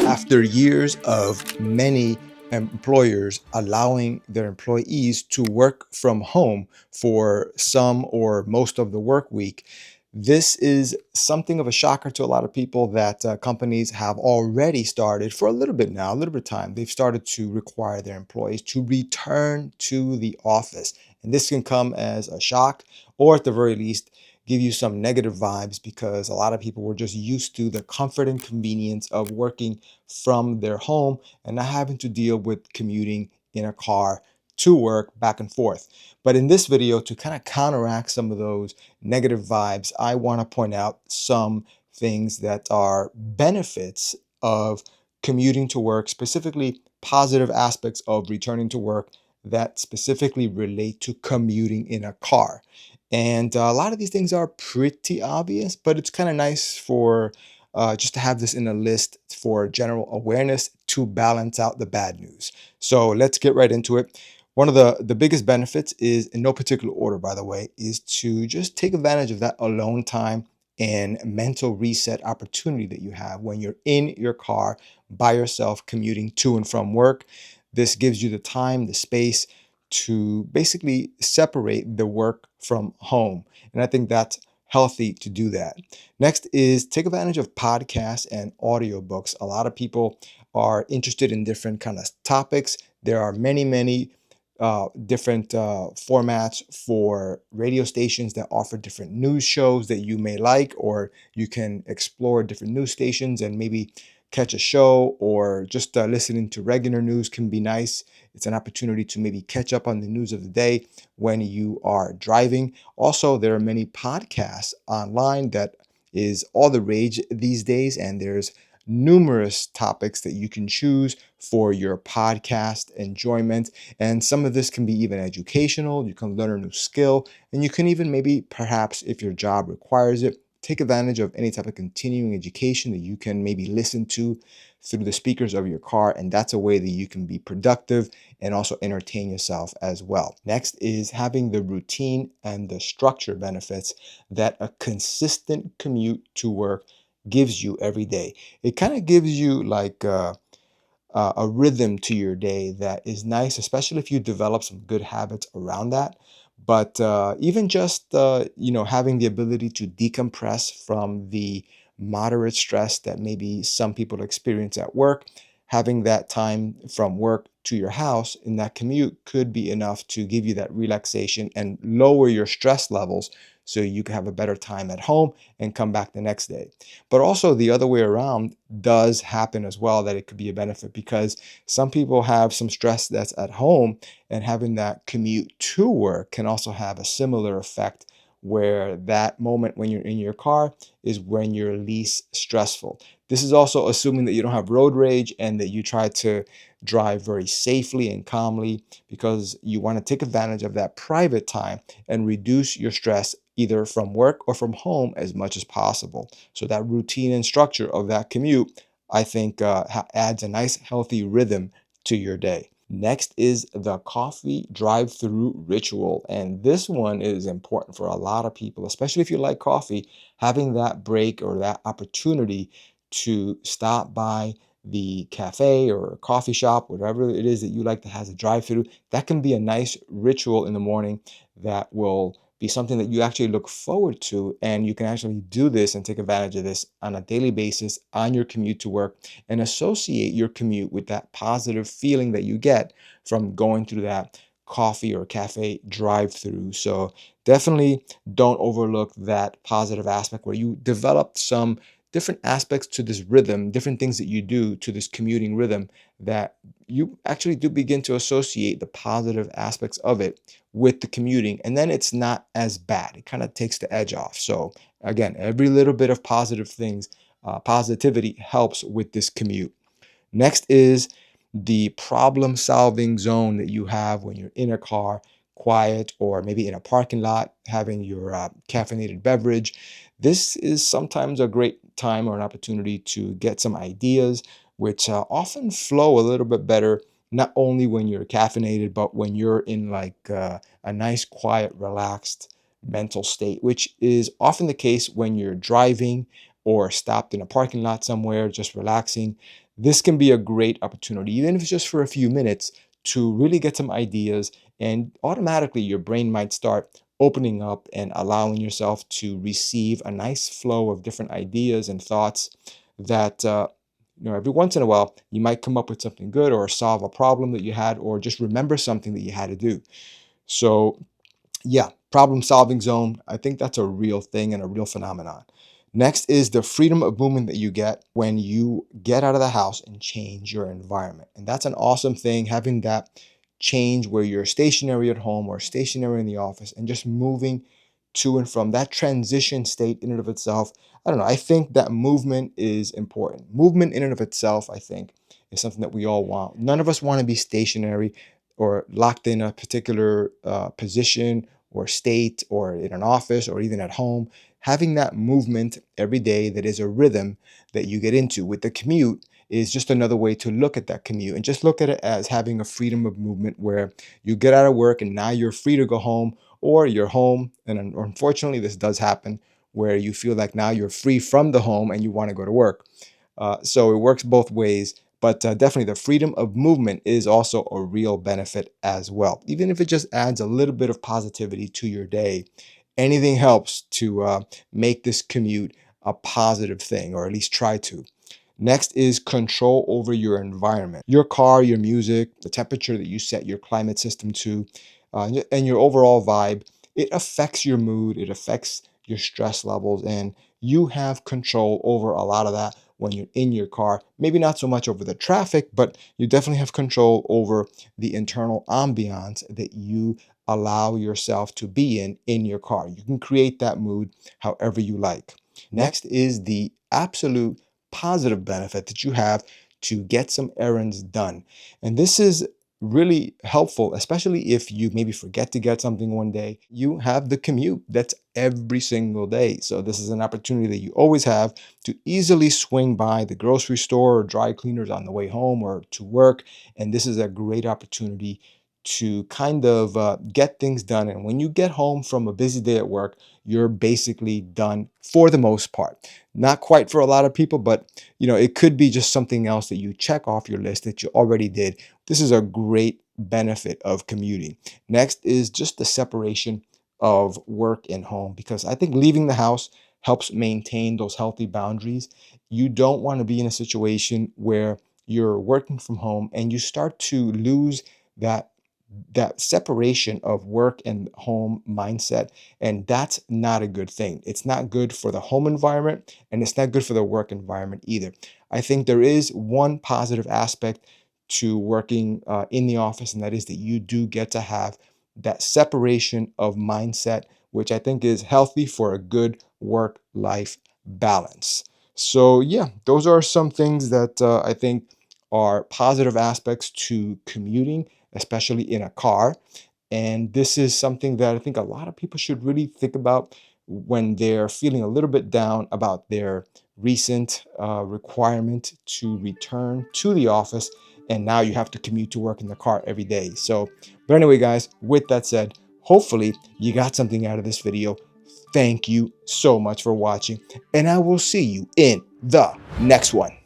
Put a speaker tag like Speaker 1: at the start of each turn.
Speaker 1: After years of many employers allowing their employees to work from home for some or most of the work week, this is something of a shocker to a lot of people that companies have already started for a little bit now, a little bit of time. They've started to require their employees to return to the office. And this can come as a shock, or at the very least, give you some negative vibes because a lot of people were just used to the comfort and convenience of working from their home and not having to deal with commuting in a car to work back and forth. But in this video, to kind of counteract some of those negative vibes, I want to point out some things that are benefits of commuting to work, specifically positive aspects of returning to work that specifically relate to commuting in a car. And a lot of these things are pretty obvious, but it's kind of nice for just to have this in a list for general awareness to balance out the bad news. So let's get right into it. One of the biggest benefits is, in no particular order, by the way, is to just take advantage of that alone time and mental reset opportunity that you have when you're in your car by yourself commuting to and from work. This gives you the time, the space to basically separate the work from home. And I think that's healthy to do that. Next is take advantage of podcasts and audiobooks. A lot of people are interested in different kind of topics. There are many different formats for radio stations that offer different news shows that you may like, or you can explore different news stations and maybe catch a show, or just listening to regular news can be nice. It's an opportunity to maybe catch up on the news of the day when you are driving. Also, there are many podcasts online that is all the rage these days, and there's numerous topics that you can choose for your podcast enjoyment. And some of this can be even educational. You can learn a new skill, and you can even maybe, perhaps, if your job requires it, take advantage of any type of continuing education that you can maybe listen to through the speakers of your car. And that's a way that you can be productive and also entertain yourself as well. Next is having the routine and the structure benefits that a consistent commute to work gives you every day. It kind of gives you like a rhythm to your day that is nice, especially if you develop some good habits around that. But even just having the ability to decompress from the moderate stress that maybe some people experience at work, having that time from work to your house in that commute could be enough to give you that relaxation and lower your stress levels so you can have a better time at home and come back the next day. But also the other way around does happen as well, that it could be a benefit because some people have some stress that's at home, and having that commute to work can also have a similar effect, where that moment when you're in your car is when you're least stressful. This is also assuming that you don't have road rage and that you try to drive very safely and calmly, because you want to take advantage of that private time and reduce your stress either from work or from home as much as possible. So that routine and structure of that commute, I think, adds a nice healthy rhythm to your day. Next is the coffee drive-through ritual. And this one is important for a lot of people, especially if you like coffee. Having that break or that opportunity to stop by the cafe or coffee shop, whatever it is that you like that has a drive-through, that can be a nice ritual in the morning that will be something that you actually look forward to. And you can actually do this and take advantage of this on a daily basis on your commute to work, and associate your commute with that positive feeling that you get from going through that coffee or cafe drive-through. So definitely don't overlook that positive aspect where you develop some different aspects to this rhythm, different things that you do to this commuting rhythm, that you actually do begin to associate the positive aspects of it with the commuting. And then it's not as bad. It kind of takes the edge off. So again, every little bit of positive things, positivity helps with this commute. Next is the problem solving zone that you have when you're in a car, quiet, or maybe in a parking lot, having your caffeinated beverage. This is sometimes a great time or an opportunity to get some ideas, which often flow a little bit better, not only when you're caffeinated, but when you're in like a nice, quiet, relaxed mental state, which is often the case when you're driving or stopped in a parking lot somewhere, just relaxing. This can be a great opportunity, even if it's just for a few minutes, to really get some ideas, and automatically your brain might start opening up and allowing yourself to receive a nice flow of different ideas and thoughts that every once in a while you might come up with something good, or solve a problem that you had, or just remember something that you had to do. So yeah, problem solving zone. I think that's a real thing and a real phenomenon. Next is the freedom of movement that you get when you get out of the house and change your environment. And that's an awesome thing, having that change where you're stationary at home or stationary in the office and just moving to and from that transition state in and of itself. I don't know. I think that movement is important. Movement in and of itself, I think, is something that we all want. None of us want to be stationary or locked in a particular position or state, or in an office, or even at home. Having that movement every day that is a rhythm that you get into with the commute is just another way to look at that commute, and just look at it as having a freedom of movement where you get out of work and now you're free to go home, or you're home and unfortunately this does happen where you feel like now you're free from the home and you want to go to work. So it works both ways, but definitely the freedom of movement is also a real benefit as well. Even if it just adds a little bit of positivity to your day, anything helps to make this commute a positive thing, or at least try to. Next is control over your environment. Your car, your music, the temperature that you set your climate system to, and your overall vibe, it affects your mood, it affects your stress levels, and you have control over a lot of that when you're in your car. Maybe not so much over the traffic, but you definitely have control over the internal ambiance that you allow yourself to be in your car. You can create that mood however you like. Next is the absolute positive benefit that you have to get some errands done. And this is really helpful, especially if you maybe forget to get something one day. You have the commute that's every single day. So this is an opportunity that you always have to easily swing by the grocery store or dry cleaners on the way home or to work. And this is a great opportunity to kind of get things done. And when you get home from a busy day at work, you're basically done for the most part. Not quite for a lot of people, but it could be just something else that you check off your list that you already did. This is a great benefit of commuting. Next is just the separation of work and home, because I think leaving the house helps maintain those healthy boundaries. You don't want to be in a situation where you're working from home and you start to lose that separation of work and home mindset, and that's not a good thing. It's not good for the home environment, and it's not good for the work environment either. I think there is one positive aspect to working in the office, and that is that you do get to have that separation of mindset, which I think is healthy for a good work life balance. So yeah, those are some things that I think are positive aspects to commuting, especially in a car. And this is something that I think a lot of people should really think about when they're feeling a little bit down about their recent requirement to return to the office. And now you have to commute to work in the car every day. So, but anyway, guys, with that said, hopefully you got something out of this video. Thank you so much for watching, and I will see you in the next one.